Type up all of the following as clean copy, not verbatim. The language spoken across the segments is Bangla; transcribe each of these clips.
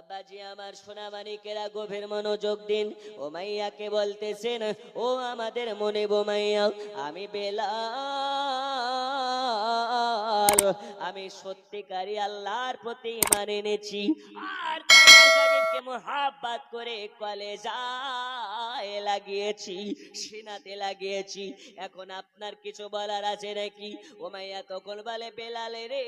আব্বাজি আমার সোনা মানিকেরা গভীর মনোযোগ দিন। উমাইয়াকে বলতেছেন, ও আমাদের মনে বোমাইয়া, আমি বেলাল, আমি সত্যিকারী আল্লাহর প্রতি ঈমান এনেছি আর তাদেরকে মুহাব্বত করে কলেজায় লাগিয়েছি, সিনাতে লাগিয়েছি। এখন আপনার কিছু বলার আছে নাকি? উমাইয়া তখন বলে, বেলালে রে,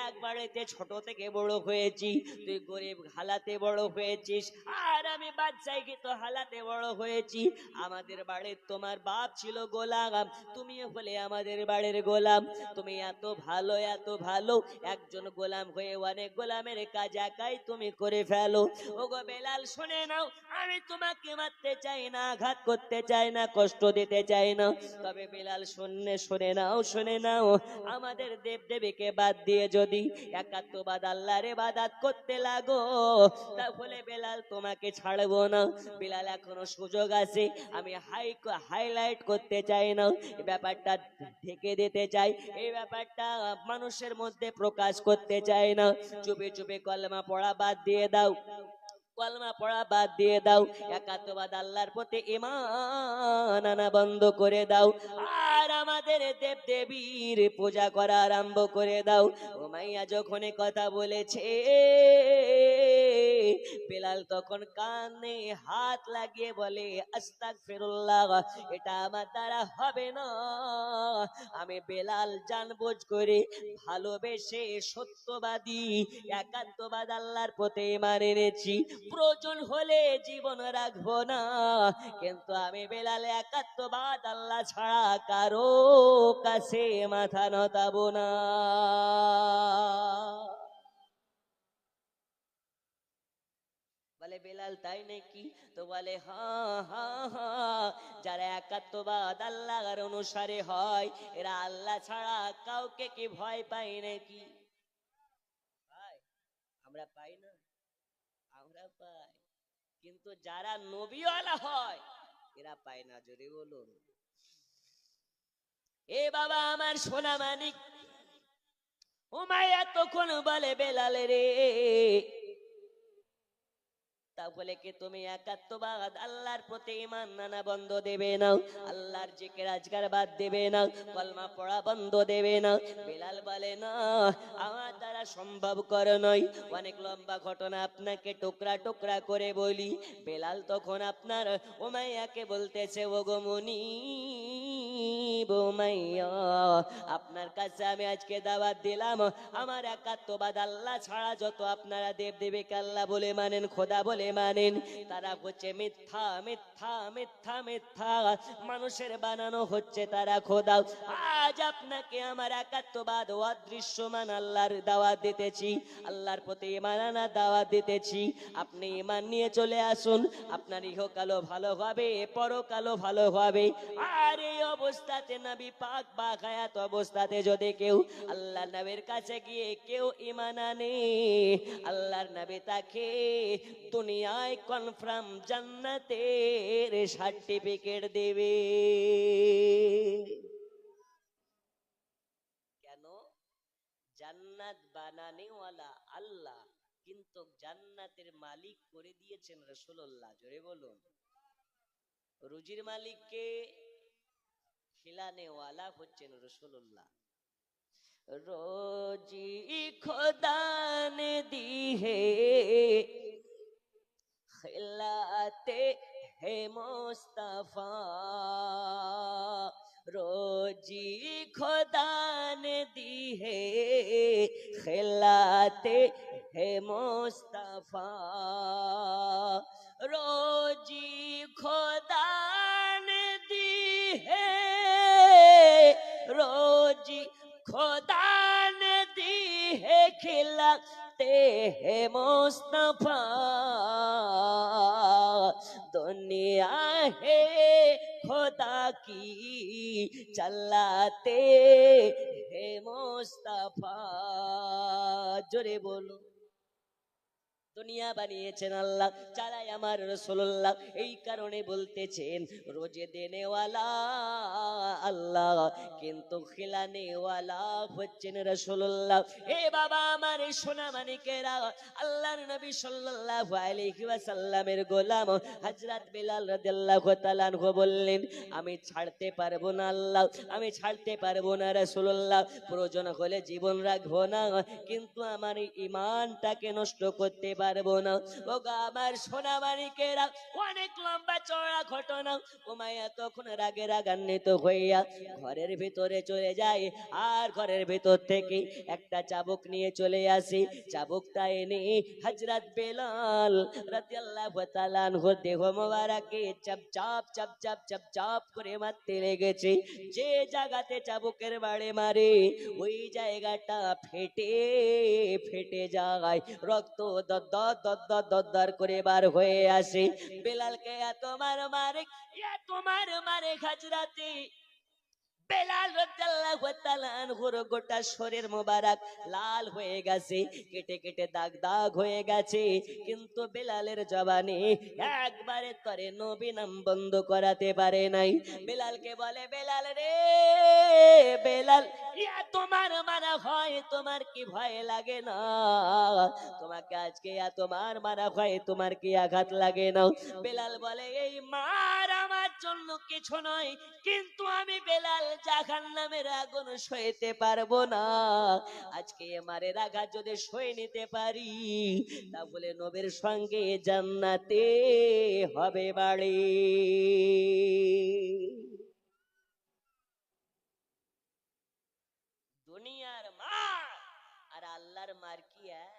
একবারেতে ছোট থেকে বড় হয়েছি, তুই গরিব হালাতে বড় হয়েছিস আর আমি বাদশাহী তো হালাতে বড় হয়েছি। আমাদের বাড়ির তোমার বাপ ছিল গোলাম, তুমিও হলে আমাদের বাড়ির গোলাম। তুমি এত ভালো একজন গোলাম হয়ে অনেক গোলামের কাজ একাই তুমি করে ফেলো। ওগো বেলাল শুনে নাও, আমি তোমাকে মারতে চাই না, আঘাত করতে চাই না, কষ্ট দিতে চাই না, তবে বেলাল শুনে নাও, আমাদের দেব দেবীকে বাদ দিয়ে যদি একাত্মবাদ আল্লাহর ইবাদত করতে লাগো, তাহলে বেলাল তোমাকে ছাড়বো না। বেলাল এখনো সুযোগ আছে, আমি হাইলাইট করতে চাই না, এই ব্যাপারটা ঢেকে দিতে চাই, এই ব্যাপারটা মানুষের মধ্যে প্রকাশ করতে চাই না। চুপে চুপে কলমা পড়া বাদ দিয়ে দাও, কলমা পড়া বাদ দিয়ে দাও, একাত্মবাদ আল্লাহর প্রতি ঈমান আনা বন্ধ করে দাও আর আমাদের দেব দেবীর পূজা করা আরম্ভ করে দাও। উমাইয়া যখন কথা বলেছে, বেলাল তখন কানে হাত লাগিয়ে বলে, আস্তাগফিরুল্লাহ, এটা আমার দ্বারা হবে না। আমি বেলাল জানবুঝ করে ভালোবেসে সত্যবাদী একাত্মবাদ আল্লাহর প্রতি ঈমান এনেছি, প্রয়োজন হলে জীবন রাখবো না, কিন্তু আমি বেলাল একাত্মবাদ আল্লাহ ছাড়া কারো কাছে মাথা নতাবো না। বলে, বেলাল তাই নাকি? তো বলে, হ্যাঁ হ্যাঁ হ্যাঁ, যারা একাত্মবাদ আল্লাহর অনুসারে হয়, এরা আল্লাহ ছাড়া কাউকে কি ভয় পায় নাকি? আমরা পাই না? আমরা পাই, কিন্তু যারা নবীওয়ালা হয় এরা পায় না। জোরে বলুন। এ বাবা আমার সোনা মানিক, উমাইয়া তখন বলে, বেলাল রে, তাহলে কি তুমি একাত্মবাদ আল্লাহর প্রতি ঈমান আনা বন্ধ দেবে না? আল্লাহর জিকির আজকার বাদ দেবে না? কলমা পড়া বন্ধ দেবে না? বেলাল বলে, না, আমার দ্বারা সম্ভব করে নয়। অনেক লম্বা ঘটনা, আপনাকে টুকরা টুকরা করে বলি। বেলাল তখন আপনার উমাইয়াকে বলতেছে, ওগো মুনিব উমাইয়া, আপনার কাছে আমি আজকে দাওয়াত দিলাম, আমার একাত্মবাদ আল্লাহ ছাড়া যত আপনারা দেব দেবীকে আল্লাহ বলে মানেন, খোদা বলে মানেন, তারা হচ্ছে মিথ্যা মিথ্যা মিথ্যা মিথ্যা, মানুষের বানানো হচ্ছে তারা খোদা। আজ আপনাকে আমার একাত্মবাদ ও অদৃশ্যমান আল্লাহর দাওয়াত দিতেছি, আল্লাহর প্রতি ঈমান আনার দাওয়াত দিতেছি। আপনি ঈমান নিয়ে চলে আসুন, আপনার ইহকালও ভালো হবে, পরকালও ভালো হবে। আর এই অবস্থাতে নবী পাক বা হায়াত অবস্থাতে যদি কেউ আল্লাহ নবীর কাছে গিয়ে কেউ ঈমান আনে, আল্লাহর নবী তাকে দুনিয়ায় কনফার্ম জান্নাতের সার্টিফিকেট দেবে। কেন? জান্নাত বানানেওয়ালা আল্লাহ, কিন্তু জান্নাতের মালিক করে দিয়েছেন রাসূলুল্লাহ। জোরে বলুন। রুজির মালিককে খিলানেওয়ালা হচ্ছেন রাসূলুল্লাহ। रोजी खुदा ने दी है, खिलाते है मुस्तफा, रोजी खुदा ने दी है, खिलाते है मुस्तफा, रोजी खुदा ने दी है, रोजी खुदा ने दी है, खिलाते हैं मुस्तफा, दुनिया है खुदा की चलाते हैं मुस्तफा। जोरे बोलो, দুনিয়া বানিয়েছেন আল্লাহ, চালায় আমার রাসূলুল্লাহ। এই কারণে বলতেছেন রোজে দেনেওয়ালা আল্লাহ, কিন্তু খিলানেওয়ালা হচ্ছেন রাসূলুল্লাহ। এ বাবা আমার এই সোনা মানিকেরা, আল্লাহর নবী সাল্লাল্লাহু আলাইহি ওয়াসাল্লামের গোলাম হযরত বিলাল রাদিয়াল্লাহু তাআলা আনহু বললেন, আমি ছাড়তে পারবো না আল্লাহ, আমি ছাড়তে পারবো না রাসূলুল্লাহ, প্রয়োজন হলে জীবন রাখবো না, কিন্তু আমার ঈমানটাকে নষ্ট করতে পারবো না। ওগো আমার সোনা মানিকেরা, অনেক লম্বা চওড়া ঘটনা। উমাইয়া তখন রাগে রাগান্বিত হইয়া ঘরের ভিতরে চলে যায়, আর ঘরের ভিতর থেকে একটা চাবুক নিয়ে চলে আসি। চাবুকটা এনে হযরত বেলাল রাদিয়াল্লাহু তাআলা আনহু দেহ মোবারকে চাপ চাপ চাপ চাপ চাপ চাপ করে মারতে লেগেছে। যে জায়গাতে চাবুকের বাড়ি মারে ওই জায়গাটা ফেটে ফেটে যায়, রক্ত দদ্দর দদ্দর দদ্দর করে বার হয়ে আসে। বেলালকে এত মারে হযরতে বেলাল রাদিয়াল্লাহু তাআলা আনহুর গোটা শরীর মোবারক লাল হয়ে গেছে, কেটে কেটে দাগ দাগ হয়ে গেছে, কিন্তু বেলালের জবানে একবারে তরে নবী নাম বন্ধ করাতে পারে নাই। বেলালকে বলে, বেলাল রে বেলাল, ইয়া তোমার মারা হয়, তোমার কি ভয় লাগে না? তোমাকে আজকে তোমার মারা হয়, তোমার কি আঘাত লাগে না? বেলাল বলে, এই মার আমার জন্য কিছু নয়, কিন্তু আমি বেলাল জাহান্নামের আগুন সইতে পারবো না। আজকে মারের আঘাত যদি সয়ে নিতে পারি, তাহলে নবীর সঙ্গে জান্নাতে হবে বাড়ি। দুনিয়ার মার আর আল্লাহর মার কি এক?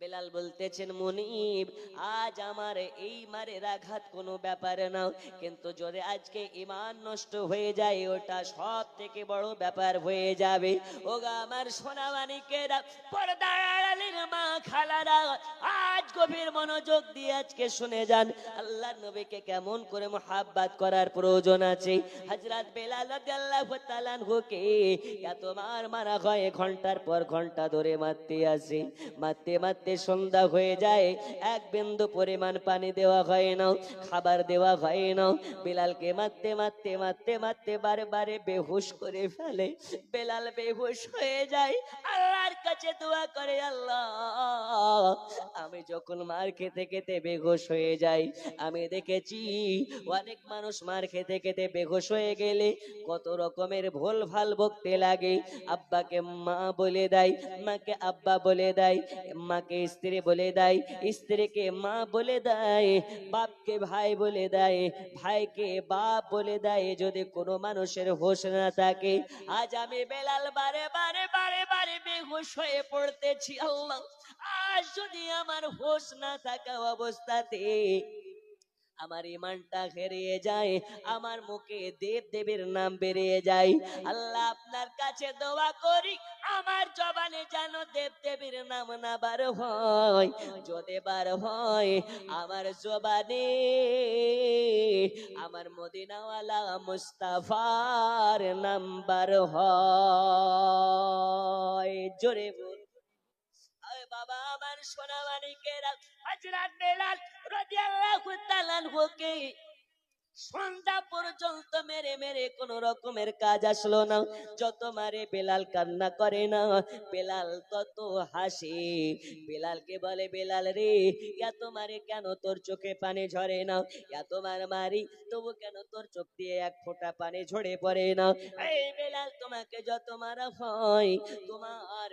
বেলাল বলতেছেন, মুনিব আজ আমার এই মারের আঘাত কোনো ব্যাপার না, কিন্তু যদি আজকে ঈমান নষ্ট হয়ে যায় ওটা সব থেকে বড় ব্যাপার হয়ে যাবে। ওগা আমার সোনা মানিকেরা, পর্দার আড়ালের মা খালারা, আজ গভীর মনোযোগ দিয়ে আজকে শুনে যান আল্লাহর নবীকে কেমন করে মুহাব্বত করার প্রয়োজন আছে। হযরত বেলাল রাদিয়াল্লাহু তাআলা আনহুকে এত মারা হয়, ঘন্টার পর ঘন্টা ধরে মারতে আসে, মারতে মারতে সন্ধ্যা হয়ে যায়, এক বিন্দু পরিমাণ পানি দেওয়া হয় না, খাবার দেওয়া হয় না। বেলালকে মারতে মারতে মারতে মারতে বারে বারে বেহুশ করে ফেলে। বেলাল বেহুশ হয়ে যায়, আল্লাহর কাছে দোয়া করে, আল্লাহ আমি যখন মার খেতে খেতে বেহুশ হয়ে যাই, আমি দেখেছি অনেক মানুষ মার খেতে খেতে বেহুশ হয়ে গেলে কত রকমের ভুল ভাল বকতে লাগে। আব্বাকে মা বলে দেয়, মাকে আব্বা বলে দেয়, মাকে স্ত্রী বলে দেয়, স্ত্রীকে মা বলে দেয়, বাপকে ভাই বলে দেয়, ভাইকে বাপ বলে দেয়। যদি কোনো মানুষের হোশ না থাকে, আজ আমি বেলাল বারে বারে বারে বারে বেহুশ হয়ে পড়তেছি। আল্লাহ আজ যদি আমার হোশ না থাকা অবস্থাতে আমার ইমানটা হেরিয়ে যায়, আমার মুখে দেব দেবীর নাম বেরিয়ে যায়, আল্লাহ আপনার কাছে দোয়া করি আমার জবানে যেন দেব দেবীর নাম না বার হয়। যদি বার হয় আমার জবানে আমার মদিনাওয়ালা মুস্তাফার নাম বার হয়। জোরে বল, বাবা আমার সোনা মানিকেরা, হযরত বেলাল রাদিয়াল্লাহু তাআলা আনহুকে সন্ধ্যা পর্যন্ত মেরে মেরে কোন রকমের কাজ আসলো না। যত মারে বেলাল কান্না করে না, বেলাল তত হাসে। বেলালকে বলে, বেলাল রে এত মারে কেন, তোর চোখে পানি ঝরে না? এত মারি তবু কেন তোর চোখ দিয়ে এক ফোঁটা পানি ঝরে পড়ে না? এই বেলাল, তোমাকে যত মারা হয় তোমার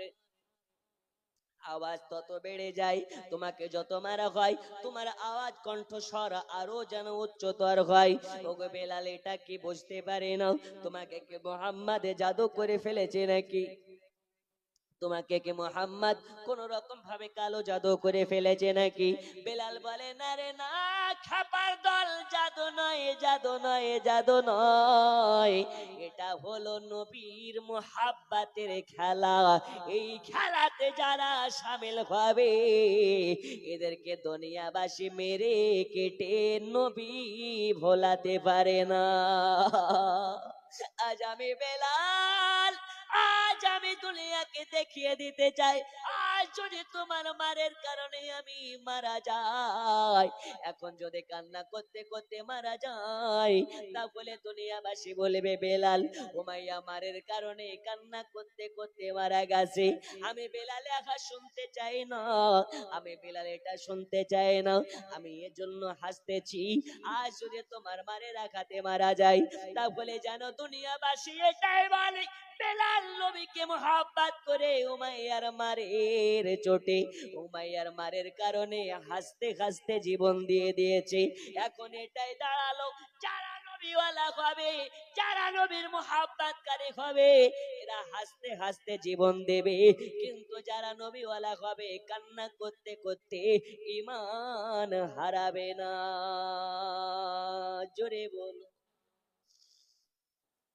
আওয়াজ তত বেড়ে যায়, তোমাকে যত মারা হয় তোমার আওয়াজ কণ্ঠস্বর আরো যেন উচ্চতর হয়। ওগো বেলাল, এটা কি বুঝতে পারে না তোমাকে কি মুহাম্মদ জাদু করে ফেলেছে নাকি? তোমাকে কি মুহাম্মদ কোন রকম ভাবে কালো জাদু করে ফেলেছে নাকি? বেলাল বলে, না রে না, খাপার দল, জাদু নয়, জাদু নয়, জাদু নয়, এটা হলো নবীর মুহাব্বতের খেলা। এই খেলাতে যারা শামিল হবে এদেরকে দুনিয়াবাসী মেরে কেটে নবী ভোলাতে পারে না। আজ আমি বেলাল, আজ আমি দুনিয়াকে দেখিয়ে দিতে চাই, আজ যদি তোমার মারের কারণে আমি মারা যাই, এখন যদি কান্না করতে করতে মারা যাই, তাহলে দুনিয়াবাসী বলবে বেলাল উমাইয়া মারের কারণে কান্না করতে করতে মারা গেছে। আমি বেলাল একা শুনতে চাই না, আমি বেলাল এটা শুনতে চাই না, আমি এজন্য হাসতেছি। আজ যদি তোমার মারের আঘাতে মারা যায়, তাহলে যেন দুনিয়াবাসী এটাই বলে বেলাল নবীকে মোহাব্বত করে উমাইয়ার মারের চোটে, উমাইয়ার মারের কারণে হাসতে হাসতে জীবন দিয়ে দিয়েছে। এখন এটাই দাঁড়ালো, যারা নবীওয়ালা হবে, যারা নবীর মোহাব্বতকারী হবে, এরা হাসতে হাসতে জীবন দেবে, কিন্তু যারা নবীওয়ালা হবে কান্না করতে করতে ঈমান হারাবে না। জোরে বলো।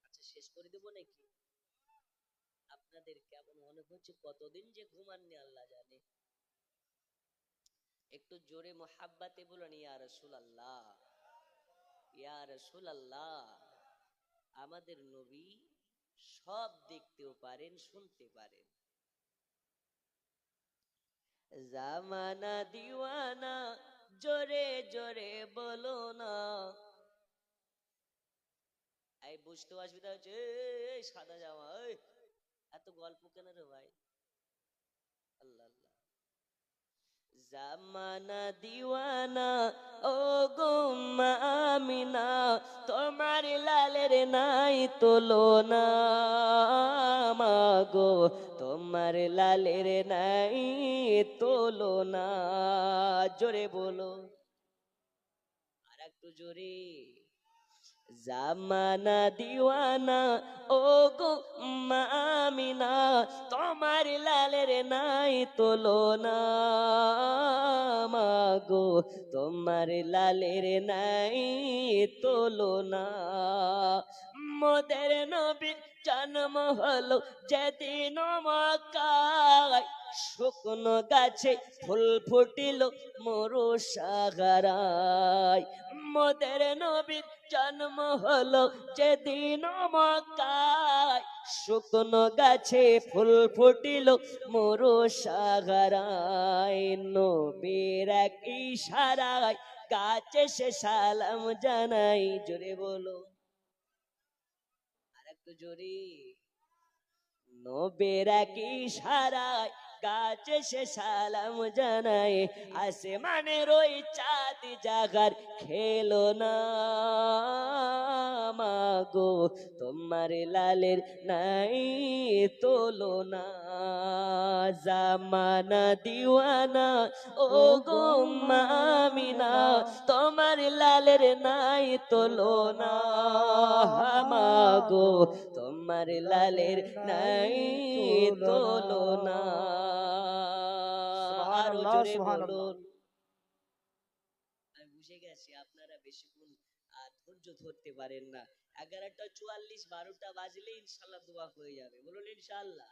আচ্ছা, শেষ করে দেবো নাকি? আপনাদের কেমন মনে হচ্ছে? কতদিন যে ঘুমাননি আল্লাহ জানে। একটু জোরে মোহাব্বতে বলুন ইয়া রাসূলুল্লাহ, ইয়া রাসূলুল্লাহ। আমাদের নবী সব দেখতেও পারেন, শুনতে পারেন। জামানা দিওয়ানা, জোরে জোরে বলো না। এই বুঝতে অসুবিধা হচ্ছে? এই সাদা জামা, এত গল্প কেন রে ভাই? আল্লাহ আল্লাহ। জামানা দিওয়ানা, ও গো মা আমিনা, তোমার লালের নাই তুলনা, মাগো তোমার লালের নাই তুলনা। জোরে বলো, আর একটু জোরে। জামানা দিওয়ানা, ও গো মা আমিনা, তোমার লালের নাই তুলনা, মাগো তোমার লালের নাই তুলনা। মোদের নবীর জন্ম হলো যেদিন মক্কায়, শুকনো গাছে ফুল ফুটিল মরু সাগরায়। মোদের নবীর জন্ম হলো যেদিন মক্কায়, শুকনো গাছে ফুল ফুটিল মরু সাগরায়। নবীর এক ইশারায় গাছে সে সালাম জানাই। জোরে বলো, আর একটু জোরে। নবীর এক ইশারায় গাছে সে সালাম জানায়, আসমানের ওই চাঁদ জাগার খেলো না, মাগো তোমার লালের নাই তুলনা। জামানা দিওয়ানা, ও গো মা আমিনা, তোমার লালের নাই তুলনা, মাগো তোমার লালের নাই তুলনা। আরো জোরে বলুন। আমি বুঝে গেছি আপনারা বেশিক্ষণ ধৈর্য ধরতে পারেন না। 11:44, 12টা বাজলে ইনশাল্লাহ দোয়া হয়ে যাবে। বলুন ইনশাল্লাহ।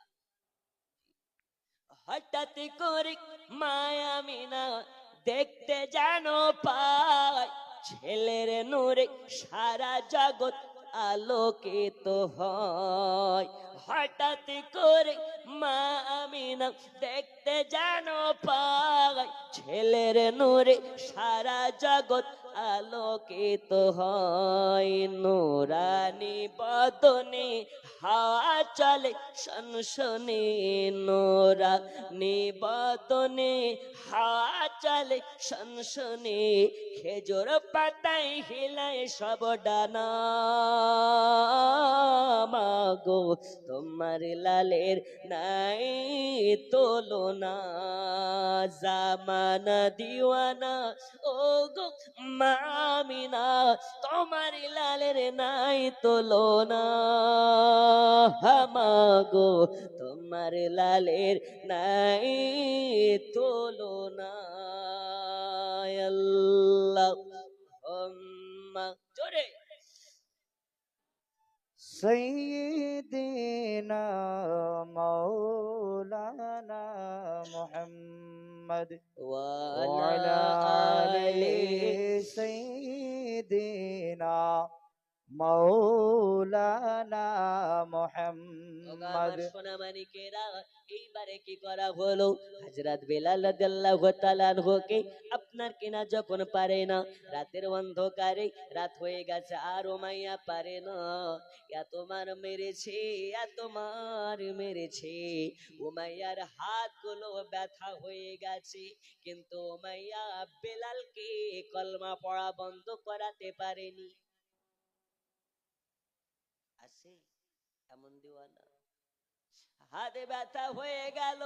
হঠাৎ করে মায়া আমিনা দেখতে যেন পায়, ছেলের নূরে সারা জগৎ আলোকিত হয়। হঠাৎ করে মা আমিনা দেখতে যেন পায়, ছেলের নূরে সারা জগৎ আলোকিত হয়। নূরানি বদনে হাওয়া চলে সনসনে, নূরানি বদনে হাওয়া চলে সনসনে, খেজুর পাতায় হিলায় সব ডানা, মাগো তোমার লালের নাই তুলনা। জামানা দিওয়ানা, ও গো মা আমিনা, তোমার লালের নাই তুলনা, মাগো তোমার লালের নাই তুলনা। আল্লাহুম্মা, জোরে। سيدنا مولانا محمد وعلى وعلى آل آله سيدنا مولانا ওগো আমার محمد সোনা মানিকেরা, এইবারে কি করা হলো? হযরত বেলাল রাদিয়াল্লাহু তাআলা আনহুকে আপনার কিনা যখন পারে না, রাতের অন্ধকারে, রাত হয়ে গেছে আর উমাইয়া পারে না, এত মার মেরেছে, এত মার মেরেছে, উমাইয়ার হাতগুলো ব্যথা হয়ে গেছে, কিন্তু উমাইয়া বেলালকে কলমা পড়া বন্ধ করাতে পারেনি। আছে এমন দিওয়ানা? হাতে ব্যথা হয়ে গেল,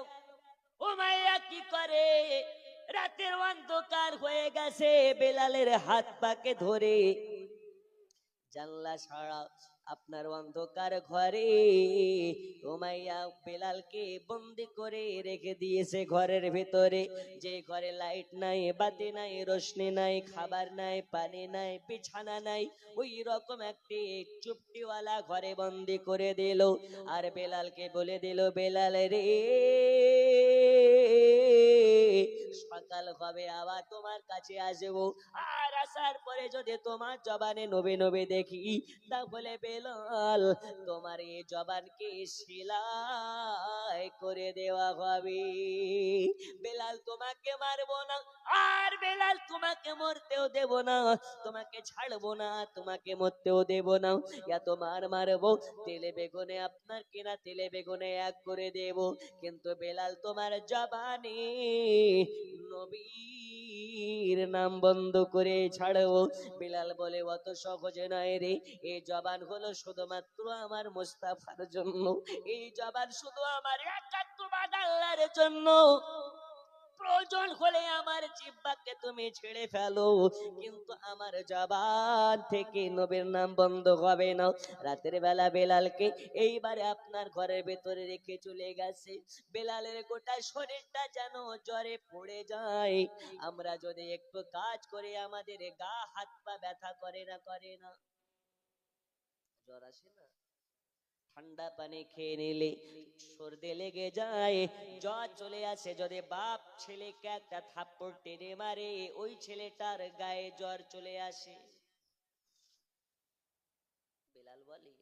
উমাইয়া কি করে? রাতের অন্ধকার হয়ে গেছে, বেলালের হাত পাকে ধরে জানলা ছাড়া আপনার অন্ধকার ঘরে উমাইয়া বেলালকে বন্দি করে রেখে দিয়েছে ঘরের ভেতরে, যে ঘরে লাইট নাই, বাতি নাই, রোশনি নাই, খাবার নাই, পানি নাই, বিছানা নাই, ওই রকম একটি চুপটিওয়ালা ঘরে বন্দি করে দিল। আর বেলালকে বলে দিল, বেলাল রে, সকাল হবে আবার তোমার কাছে আসবো, আর আসার পরে যদি তোমার জবানে নবে নবে দেখি, তাহলে বেলাল তোমার এই জবানকে সেলাই করে দেওয়া হবে। বেলাল তোমাকে মারবো না, আর বেলাল তোমাকে মরতেও দেব না, তোমাকে ছাড়বো না, তোমাকে মরতেও দেব না, এত মার মারবো, তেলে বেগুনে আপনার কিনা তেলে বেগুনে এক করে দেব, কিন্তু বেলাল তোমার জবানে নবীর নাম বন্ধ করে ছাড়বো। বেলাল বলে, অত সহজে নয় রে, এই জবান হলো শুধুমাত্র আমার মুস্তাফার জন্য, এই জবান শুধু আমার একাত্মবাদ আল্লাহর জন্য, প্রয়োজন হলে আমার জিহ্বাকে তুমি ছেড়ে ফেলো, কিন্তু আমার জবান থেকে নবীর নাম বন্ধ হবে না। রাতের বেলা বেলালকে এইবারে আপনার ঘরের ভেতরে রেখে চলে গেছে, বেলালের গোটা শরীরটা যেন জ্বরে পড়ে যায়। আমরা যদি একটু কাজ করে আমাদের গা হাত পা ব্যথা করে না, করে না? জ্বর আসে না? ঠান্ডা পানি খেয়ে নিলে সর্দি লেগে যায়, জ্বর চলে আসে, যদি বাপ ছেলেকে একটা থাপ্পড় টেনে মারে, ওই ছেলেটার গায়ে জ্বর চলে আসে। বেলাল বলে,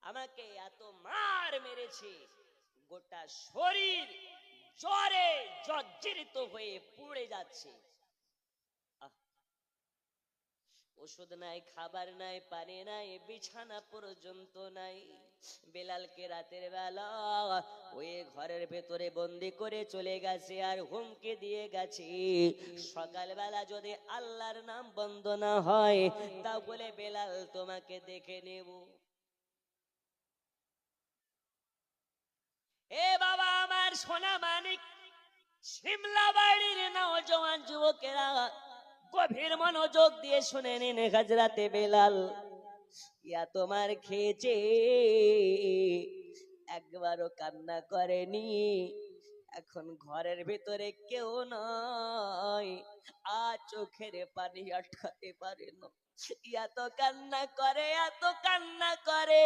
আমাকে এত মার মেরেছে, গোটা শরীর জ্বরে জর্জরিত হয়ে পুড়ে যাচ্ছে, ওষুধ নাই, খাবার নাই, পানি নাই, বিছানা পর্যন্ত নাই। বেলালকে রাতের বেলা ওই ঘরের ভেতরে বন্দি করে চলে গেছে, আর হুমকি দিয়ে গেছে, সকালবেলা যদি আল্লাহর নাম বন্ধ না হয়, তাহলে বেলাল তোমাকে দেখে নেব। এ বাবা আমার সোনা মানিক, শিমলা বাড়ির নওজওয়ান যুবকেরা, গভীর মনোযোগ দিয়ে শুনে নিন, হযরতে বেলাল ইয়া তোমার খেয়েছে, একবারও কান্না করেনি, এখন ঘরের ভিতরে কেউ নয়, আর চোখের পানি আটকাতে পারে না, এত কান্না করে, এত কান্না করে,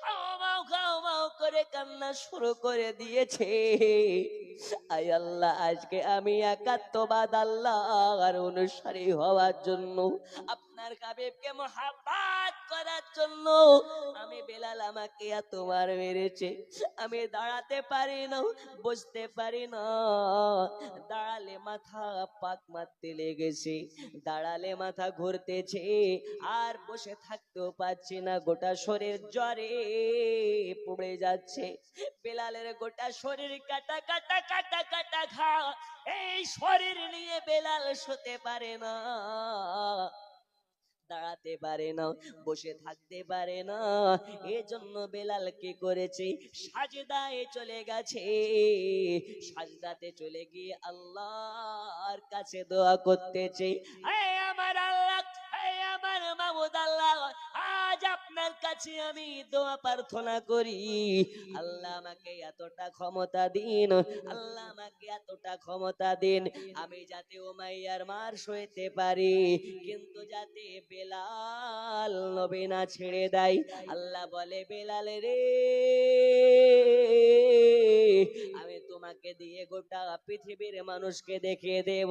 হাওমাও হাওমাও করে কান্না শুরু করে দিয়েছে। আয় আল্লাহ, আজকে আমি একাত্মবাদ আল্লাহর অনুসারী হওয়ার জন্য, আপনার হাবিবকে মুহাব্বত করার জন্য আমি বেলাল, আমাকে এত মার মেরেছে, আমি দাঁড়াতে পারি না, বসতে পারি না, দাঁড়ালে মাথা পাক মারতে লেগেছে, দাঁড়ালে মাথা ঘুরতেছে, আর বসে থাকতেও পারছি না, গোটা শরীর জ্বরে পুড়ে যাচ্ছে। বেলালের গোটা শরীর কাটা কাটা কাটা কাটা ঘা, এই শরীর নিয়ে বেলাল শুতে পারে না, দাঁড়াতে পারে না, বসে থাকতে পারে না, এজন্য বেলাল কি করেছে, সাজদায় চলে গেছে, সাজদাতে চলে গিয়ে আল্লাহর কাছে দোয়া করতেছে, হে আমার আল্লাহ, হে আমার মাবুদ আল্লাহ, আজ আপনার কাছে আমি দোয়া প্রার্থনা করি, আল্লাহ আমাকে এতটা ক্ষমতা দিন, আল্লাহ আমাকে এতটা ক্ষমতা দিন, আমি যাতে উমাইয়ার মার সইতে পারি, কিন্তু যাতে বেলাল নবী না ছেড়ে দেয়। আল্লাহ বলে, বেলাল রে, আমি তোমাকে তোমাকে দিয়ে গোটা পৃথিবীর মানুষকে দেখিয়ে দেব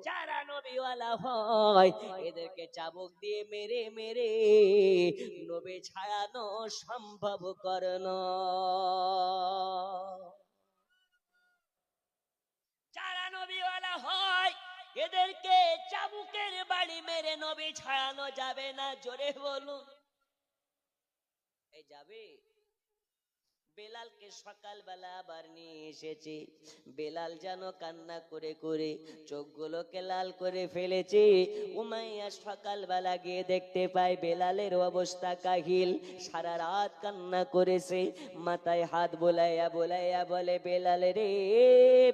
যারা নবীওয়ালা হয় এদেরকে চাবুক দিয়ে মেরে মেরে নবী ছাড়ানো সম্ভব করন। যারা নবীওয়ালা হয় এদেরকে চাবুকের বাড়ি মেরে নবী ছাড়ানো যাবে না। জোরে বলুন, এই যাবে? বেলালকে সকালবেলা আবার নিয়ে এসেছে। বেলাল যেন কান্না করে করে চোখগুলোকে লাল করে ফেলেছে। উমাইয়া সকালবেলা গিয়ে দেখতে পায় বেলালের অবস্থা কাহিল, সারা রাত কান্না করেছে। মাথায় হাত বোলাইয়া বোলাইয়া বলে, বেলাল রে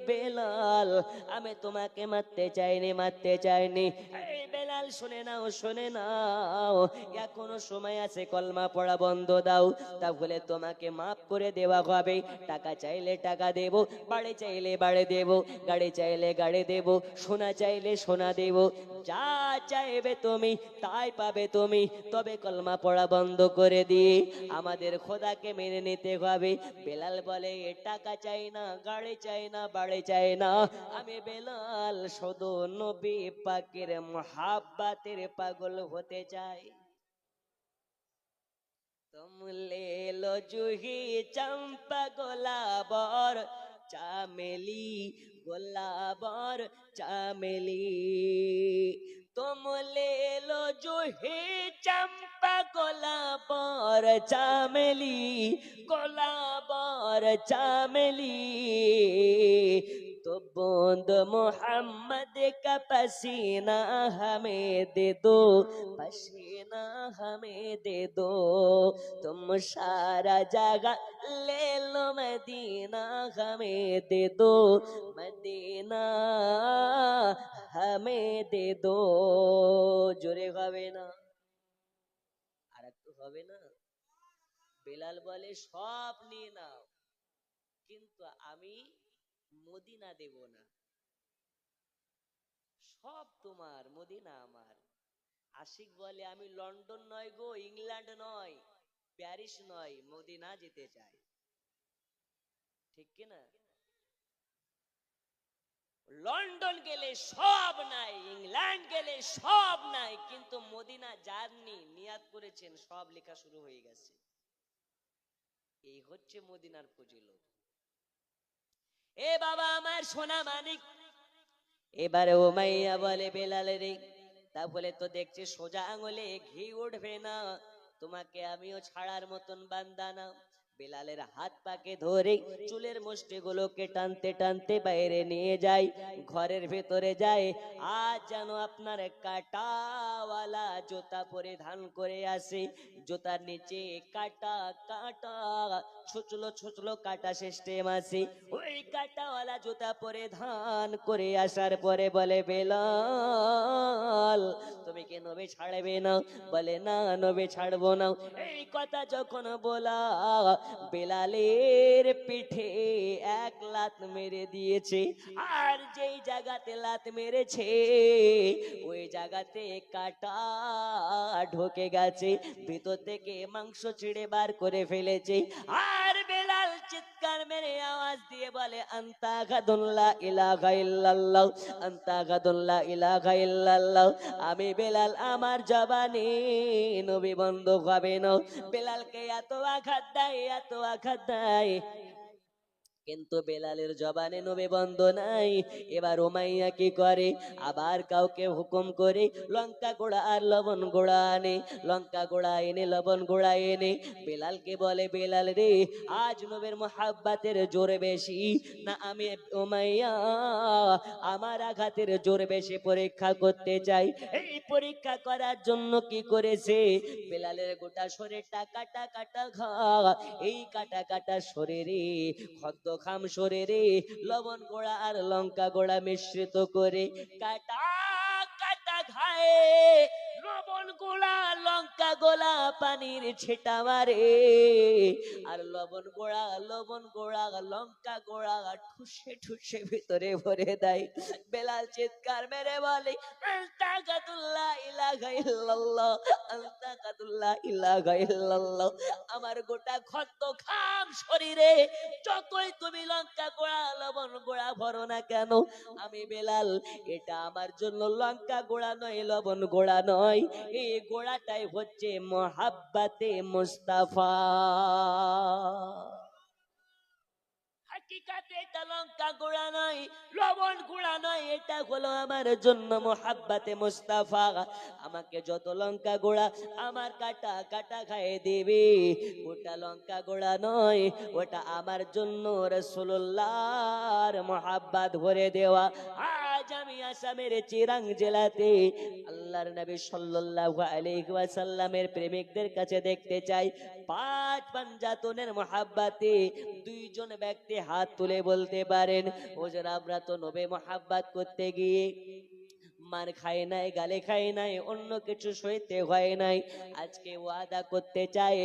বেলাল, আমি তোমাকে মারতে চাইনি, মারতে চাইনি। এই বেলাল শুনে নাও, শুনে নাও, এখনো সময় আছে, কলমা পড়া বন্ধ দাও, তাহলে তোমাকে মাফ করে দেওয়া হবে। টাকা চাইলে টাকা দেব, বাড়ি চাইলে বাড়ি দেব, গাড়ি চাইলে গাড়ি দেব, সোনা চাইলে সোনা দেব, যা চাইবে তুমি তাই পাবে তুমি, তবে কলমা পড়া বন্ধ করে দিয়ে আমাদের খোদাকে মেনে নিতে হবে। বেলাল বলে, এ টাকা চাই না, গাড়ি চাই না, বাড়ি চাই না, আমি বেলাল শুধু নবী পাকের মুহাব্বতের পাগল হতে চাই। तुम ले लो जूही चंपा गुलाबर चामेली, गुलाबर चामेली, तुम ले लो जूही चंपा गुलाबर चामेली, गुलाबर चामेली, तो बूंद मोहम्मद का पसीना हमें दे दो, पसीना हमें दे दो, तुम सारा जगह ले लो मदीना हमें दे दो, मदीना हमें दे दो। জোরে হবে না? আর একটু হবে না? বেলাল বলে, সব নিয়ে নাও, কিন্তু আমি মদিনা দেব না। সব তোমার, মদিনা আমার। আশিক বলে, আমি লন্ডন নয় গো, ইংল্যান্ড নয়, প্যারিস নয়, মদিনা যেতে চাই। ঠিক কিনা? লন্ডন গেলে সব নাই, ইংল্যান্ড গেলে সব নাই, কিন্তু মদিনা যাননি, নিয়াত করেছেন, সব লেখা শুরু হয়ে গেছে। এই হচ্ছে মদিনার ফজিলত। এ বাবা আমার সোনা মানিক, এবারে উমাইয়া বলে, বেলাল রে, তাহলে তো দেখছি সোজা আঙুলে ঘি উঠবে না, তোমাকে আমিও ছাড়ার মতন বান্দা না। বেলালের হাত পাকে ধরে চুলের মুষ্টি গুলোকে টানতে টানতে বাইরে নিয়ে যায়, ঘরের ভেতরে যায়। আজ যেন আপনার কাটাওয়ালা জুতা পরিধান করে আসে, জুতার নিচে কাটা কাটা ছুচলো ছুচলো কাটা সিস্টেম আছে। ওই কাটাওয়ালা জুতা পরিধান করে আসার পরে বলে, বেলাল তুমি কি নবী ছাড়বে না? বলে, না, নবী ছাড়বো না। এই কথা যখন বলা, বেলালের পিঠে এক লাত মেরে দিয়েছে, আর যেই জায়গাতে লাত মেরেছে ওই জায়গাতে কাটা ঢোকে গেছে, ভিতর থেকে মাংস ছিঁড়ে বার করে ফেলেছে। আর বেলাল চিৎকার মেরে আওয়াজ দিয়ে বলে, আনতা গাদুল্লাহ ইলাহা ইল্লাল্লাহ, আনতা গাদুল্লাহ ইলাহা ইল্লাল্লাহ। আমি বেলাল, আমার জবানে নবী বন্ধ হবে না। বেলালকে এত আঘাত দেয়, এত আঘাত দেয়, কিন্তু বেলালের জবানে নবী বন্ধ নাই। এবার উমাইয়া কি করে, আবার কাউকে হুকুম করে লঙ্কা গোড়া আর লবণ গোড়া আনে, লঙ্কা গোড়া এনে লবণ গোড়া এনে বেলালকে বলে, বেলাল রে, আজ নবীর মুহাব্বতের জোর বেশি না আমি উমাইয়া আমার আঘাতের জোর বেশি পরীক্ষা করতে চাই। এই পরীক্ষা করার জন্য কি করেছে, বেলালের গোটা শরীরটা কাটা কাটা ঘা, এই কাটা কাটা শরীরে খদ্দ খাম শরীরে লবণ গোড়া আর লঙ্কা গোড়া মিশ্রিত করে কাটা কাটা ঘায়ে লবণ গোড়া লঙ্কা গোলা পানির ছেটা মারে, আর লবণ গোড়া লঙ্কা গোড়া ঠুসে ঠুসে ভিতরে ভরে দেয়। বেলাল চিৎকার মেরে বলে, আস্তাগফিরুল্লাহ ইলাহা ইল্লাল্লাহ, আস্তাগফিরুল্লাহ ইলাহা ইল্লাল্লাহ। আমার গোটা ক্ষত খাম শরীরে যতই তুমি লঙ্কা গোড়া লবণ গোড়া ভরো না কেন, আমি বেলাল এটা আমার জন্য লঙ্কা গোড়া নয়, লবণ গোড়া নয়, এই গোড়াটাই হচ্ছে মোহাব্বতে মুস্তাফা। হাকিকাতে এটা লঙ্কা গোড়া নয়, লবণ গোড়া নয়, এটা হলো আমার জন্য মোহাব্বতে মুস্তাফা। আমাকে যত লঙ্কা গোড়া আমার কাটা কাটা খাইয়ে দেবে, ওটা লঙ্কা গোড়া নয়, ওটা আমার জন্য রাসূলুল্লাহর মোহাব্বত ভরে দেওয়া। আজ আমি আসামের চিরাং জেলাতে আল্লাহর নবী সাল্লাল্লাহু আলাইহি ওয়াসাল্লামের প্রেমিকদের কাছে দেখতে চাই, পাঁচ পাঞ্জাতনের মোহাব্বতে দুইজন ব্যক্তি হাত তুলে বলতে পারেন, হুজুর আমরা তো নবী মোহাব্বত করতে গিয়ে মার খাই নাই, গালে খাই নাই, অন্য কিছু সইতে হয় নাই, আজকে ওয়াদা করতে চাই।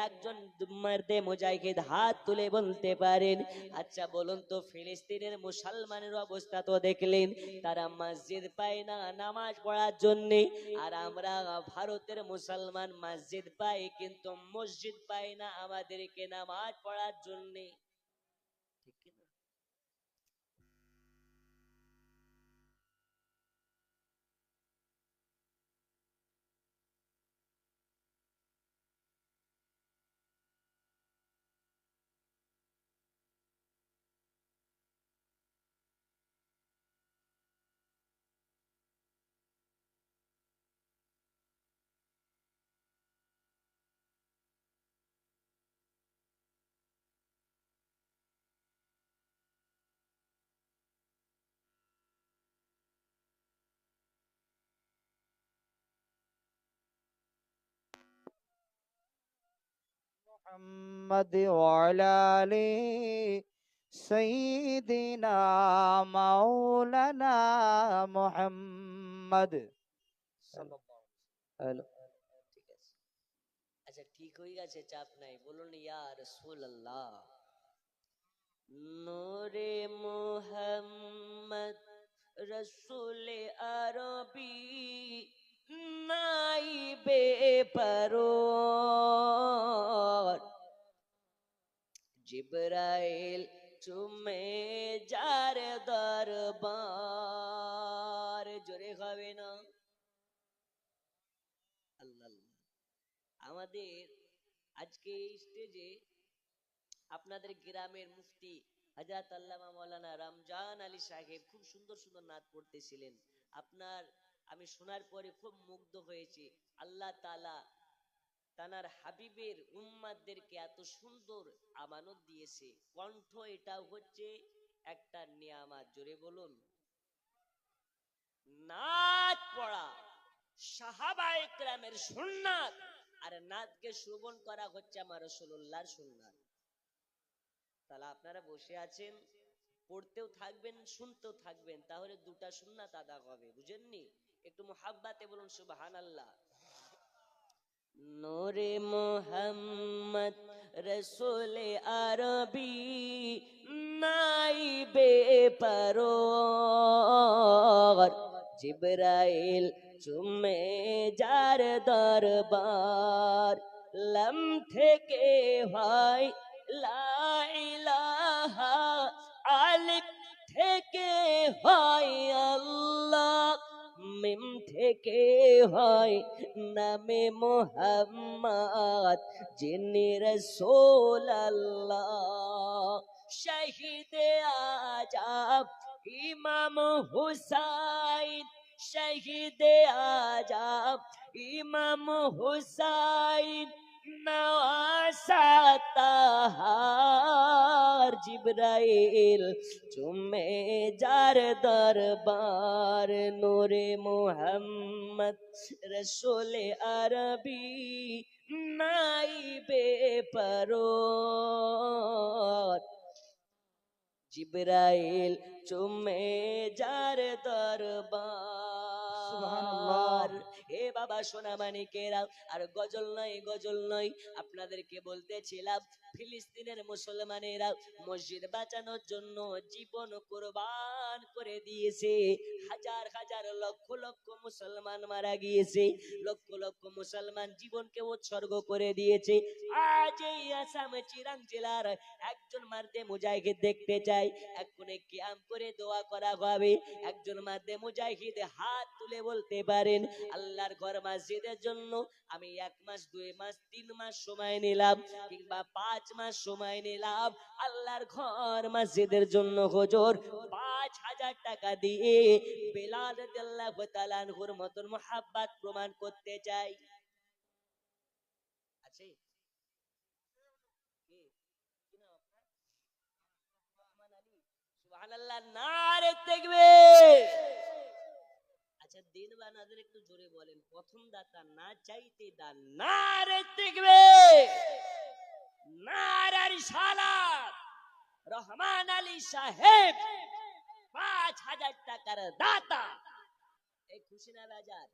একজন মার্দে মুজাহিদ হাত তুলে বলতে পারেন, আচ্ছা বলুন তো ফিলিস্তিনের মুসলমানের অবস্থা তো দেখলেন, তারা মসজিদ পায় না নামাজ পড়ার জন্য, আর আমরা ভারতের মুসলমান মসজিদ পাই কিন্তু মসজিদ পাই না আমাদেরকে নামাজ পড়ার জন্য, ঠিক কি না? محمد وعلى آل سيدنا مولانا محمد হ্যালো, ঠিক আছে, আচ্ছা ঠিক হয়ে গেছে, চাপ নাই, বলুন ইয়া রাসূলুল্লাহ। নূরে মুহাম্মদ রসুলে আরবি নাইবে পরওয়ার, জিবরাইল চুমে যার দরবার, জোরে হবে না? আল্লাহ আল্লাহ। আমাদের আজকে এই স্টেজে আপনাদের গ্রামের মুফতি হযরত আল্লামা মাওলানা রমজান আলী সাহেব খুব সুন্দর সুন্দর নাত পড়তেছিলেন। আপনার আমি শোনার পরে খুব মুগ্ধ হয়েছি। আল্লাহ তাআলা তানার হাবিবের উম্মাতদেরকে এত সুন্দর আমানত দিয়েছে, কণ্ঠ এটাও হচ্ছে একটা নিয়ামত, জোরে বলুন। নাত পড়া সাহাবায়ে কেরামের সুন্নাত, আর নাতকে শ্রবণ করা হচ্ছে আমার রাসূলুল্লাহর সুন্নাত। তাহলে আপনারা বসে আছেন, পড়তেও থাকবেন শুনতেও থাকবেন, তাহলে দুটা সুন্নাত আদা হবে, বুঝেননি? একটু মুহাব্বাতে বলুন সুবহানাল্লাহ। নূরে মুহাম্মদ রসুলে আরবি নাইবে পরওয়ার, জিবরাইল চুমে যার দরবার, লম থেকে হয় লা ইলাহা, আলিফ থেকে হয় আল্লাহ, মিম থেকে হয় নামে মোহাম্মদ, যিনি রাসূল আল্লাহ। শহীদে আজম ইমাম হুসাইন, শহীদে আজম ইমাম হুসাইন, নওয়াসা তাহার, জিবরাইল চুমে যার দরবার, নূরে মুহাম্মদ রসুলে আরবি নাইবে পরওয়ার, জিবরাইল চুমে যার দরবার। সুবহানাল্লাহ। এ বাবা সোনা মানিকেরা, আর গজল নয়, আপনাদেরকে বলতেছিলাম ফিলিস্তিনের মুসলমানেরা মসজিদ বাঁচানোর জন্য জীবন কুরবান করে দিয়েছে। হাজার হাজার লক্ষ লক্ষ মুসলমান মারা গিয়েছে, লক্ষ লক্ষ মুসলমান জীবনকে উৎসর্গ করে দিয়েছে। আজ এই আসাম চিরাং জেলার একজন মারদে মুজাহিদ দেখতে চাই, এক্ষুনি কিয়াম করে দোয়া করা হবে। একজন মারদে মুজাহিদ হাত তুলে বলতে পারেন, আল্লাহর ঘর মসজিদের জন্য আমি 1 মাস 2 মাস 3 মাস সময় নিলাম, কিংবা 5 মাস সময় নিলাম, আল্লাহর ঘর মসজিদের জন্য হুজুর 5,000 টাকা দিয়ে বেলাল রাদিয়াল্লাহু তাআলা আনহুর মতন মুহাব্বত প্রমাণ করতে চাই। আছে কি? কি নাম আপনার? রহমান আলী। সুবহানাল্লাহ, নারে তাকবীর। আচ্ছা, দিন বা নাদের একটু জোরে বলেন। প্রথম দাতা না চাইতে দান, নারে তাকবীর, নারে রিসালাত। রহমান আলী সাহেব 5,000 টাকার দাতা। এই খুশি না বাজার?